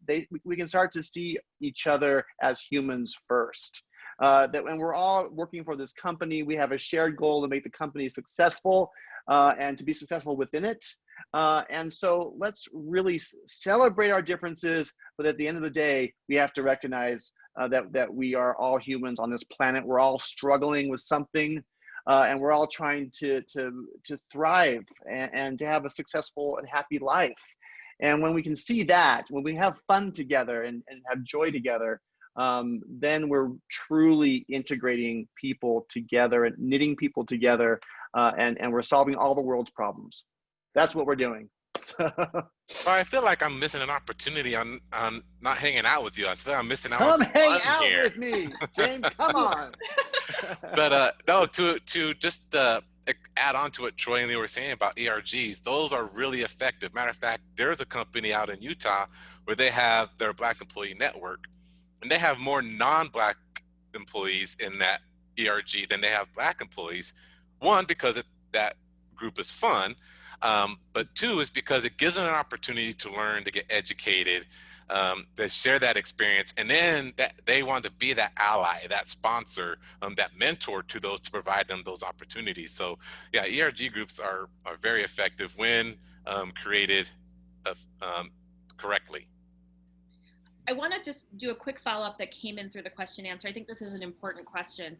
we can start to see each other as humans first. That when we're all working for this company, we have a shared goal to make the company successful and to be successful within it. And so let's really celebrate our differences, but at the end of the day, we have to recognize that we are all humans on this planet. We're all struggling with something. And we're all trying to thrive and to have a successful and happy life. And when we can see that, when we have fun together and have joy together, then we're truly integrating people together and knitting people together and we're solving all the world's problems. That's what we're doing. Well, I feel like I'm missing an opportunity on not hanging out with you. I feel I'm missing out on Come some hang fun out here. with me, James. Come on. But no, to just add on to what Troy and Leah were saying about ERGs, those are really effective. Matter of fact, there's a company out in Utah where they have their Black employee network, and they have more non-Black employees in that ERG than they have Black employees. One, because that group is fun, but two is because it gives them an opportunity to learn, to get educated, to share that experience, and then they want to be that ally, that sponsor, that mentor to those, to provide them those opportunities. So yeah, ERG groups are very effective when created correctly. I want to just do a quick follow-up that came in through the question answer. I think this is an important question.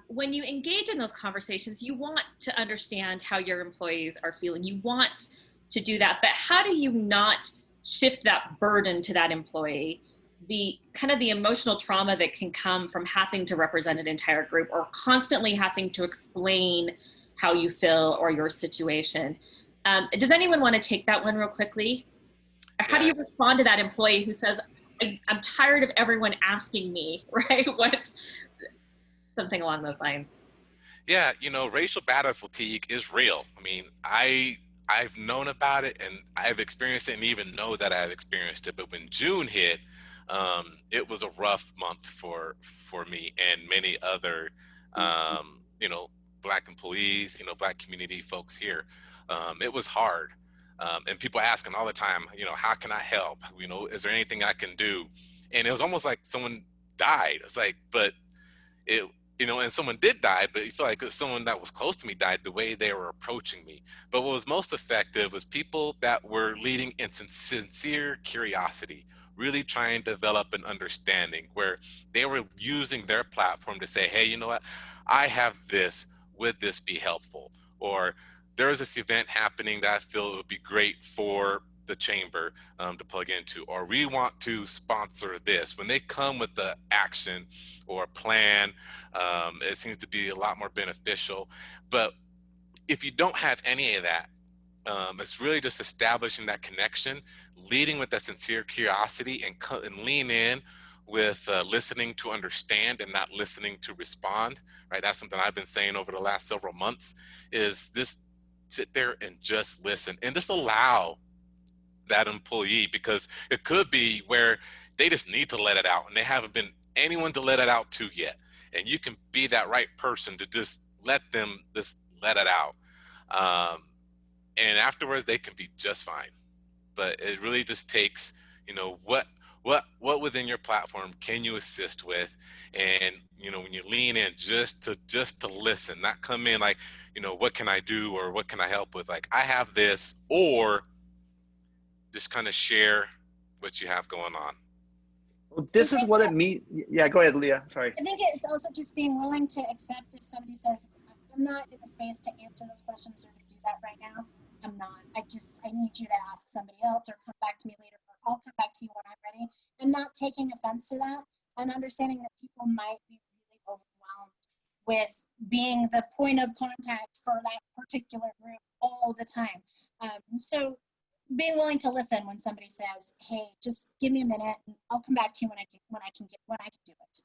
When you engage in those conversations, you want to understand how your employees are feeling. You want to do that, but how do you not shift that burden to that employee? The kind of the emotional trauma that can come from having to represent an entire group or constantly having to explain how you feel or your situation. Does anyone want to take that one real quickly? How do you respond to that employee who says, I'm tired of everyone asking me, right? Something along those lines. Yeah, racial battle fatigue is real. I mean, I've known about it and I've experienced it and even know that I've experienced it. But when June hit, it was a rough month for me and many other, Black employees, Black community folks here. It was hard. And people asking all the time, how can I help? Is there anything I can do? And it was almost like someone died. It's like, but it, and someone did die, but you feel like someone that was close to me died the way they were approaching me. But what was most effective was people that were leading in sincere curiosity, really trying to develop an understanding where they were using their platform to say, hey, you know what? I have this, would this be helpful? Or there's this event happening that I feel would be great for the chamber to plug into, or we want to sponsor this. When they come with the action or plan, it seems to be a lot more beneficial. But if you don't have any of that, it's really just establishing that connection, leading with that sincere curiosity, and lean in with listening to understand and not listening to respond, right? That's something I've been saying over the last several months, is this: sit there and just listen and just allow that employee, because it could be where they just need to let it out and they haven't been anyone to let it out to yet. And you can be that right person to just let them just let it out. And afterwards they can be just fine. But it really just takes, what within your platform can you assist with? And, when you lean in just to listen, not come in like, what can I do? Or what can I help with? Like, I have this, or just kind of share what you have going on. Well, this is what it means. Yeah, go ahead, Leah. Sorry. I think it's also just being willing to accept if somebody says, I'm not in the space to answer those questions or to do that right now. I'm not. I need you to ask somebody else or come back to me later, or I'll come back to you when I'm ready. And not taking offense to that, and understanding that people might be really overwhelmed with being the point of contact for that particular group all the time. So being willing to listen when somebody says, hey, just give me a minute and I'll come back to you when I can do it.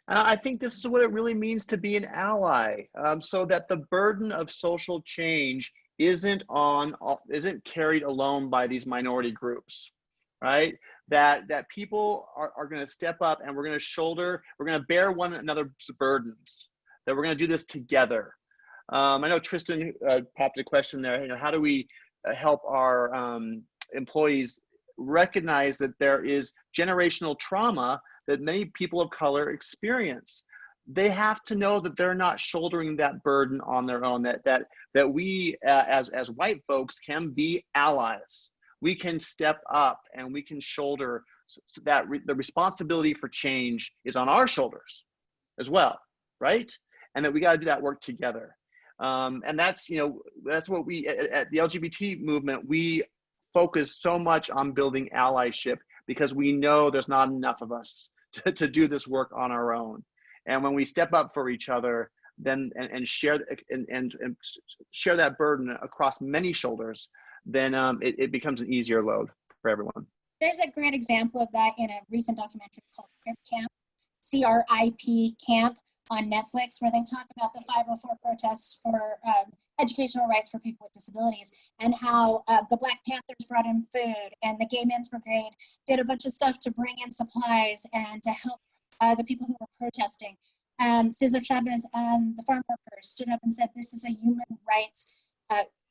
I think this is what it really means to be an ally, so that the burden of social change isn't carried alone by these minority groups, right? That people are going to step up and we're going to bear one another's burdens, that we're going to do this together. I know Tristan popped a question there. How do we help our employees recognize that there is generational trauma that many people of color experience? They have to know that they're not shouldering that burden on their own, that we as white folks can be allies. We can step up and we can shoulder that the responsibility for change is on our shoulders as well, right? And that we got to do that work together. And that's what we at the LGBT movement, we focus so much on building allyship, because we know there's not enough of us to do this work on our own. And when we step up for each other, then and share and share that burden across many shoulders, then it becomes an easier load for everyone. There's a great example of that in a recent documentary called Crip Camp, CRIP Camp on Netflix, where they talk about the 504 protests for educational rights for people with disabilities, and how the Black Panthers brought in food, and the Gay Men's Brigade did a bunch of stuff to bring in supplies and to help the people who were protesting. Cesar Chavez and the farm workers stood up and said, this is a human rights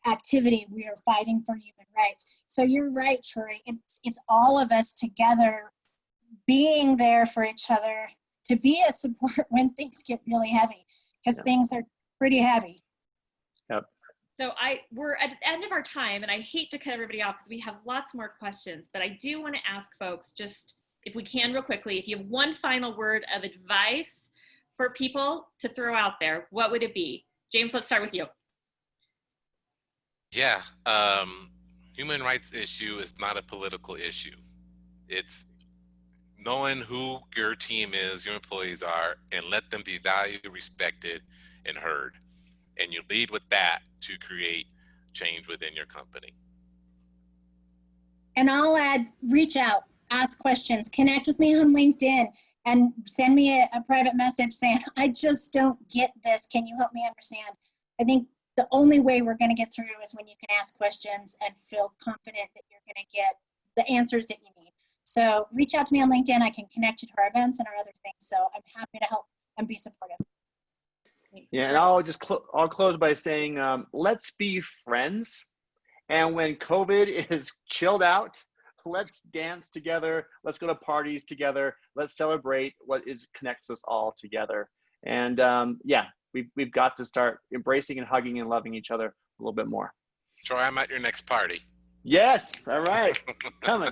activity. We are fighting for human rights. So you're right, Troy. It's all of us together being there for each other to be a support when things get really heavy, because things are pretty heavy. Yep. So we're at the end of our time, and I hate to cut everybody off because we have lots more questions, but I do want to ask folks, just if we can real quickly, if you have one final word of advice for people to throw out there, what would it be? James, let's start with you. Yeah, human rights issue is not a political issue. It's knowing who your team is, your employees are, and let them be valued, respected, and heard. And you lead with that to create change within your company. And I'll add, reach out, ask questions, connect with me on LinkedIn, and send me a private message saying, I just don't get this. Can you help me understand? I think the only way we're going to get through is when you can ask questions and feel confident that you're going to get the answers that you need. So reach out to me on LinkedIn. I can connect you to our events and our other things. So I'm happy to help and be supportive. Yeah, and I'll close by saying, let's be friends. And when COVID is chilled out, let's dance together. Let's go to parties together. Let's celebrate what connects us all together. And yeah, we've got to start embracing and hugging and loving each other a little bit more. Troy, I'm at your next party. Yes. All right. Coming.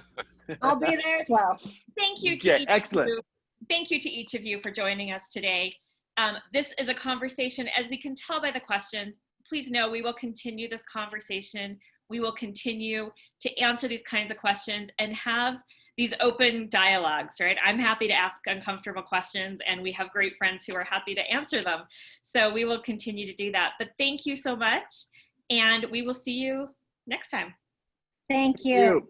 I'll be there as well. Thank you to each excellent. of you. Thank you to each of you for joining us today. This is a conversation, as we can tell by the questions. Please know we will continue this conversation. We will continue to answer these kinds of questions and have these open dialogues, right? I'm happy to ask uncomfortable questions, and we have great friends who are happy to answer them. So we will continue to do that. But thank you so much, and we will see you next time. Thank you.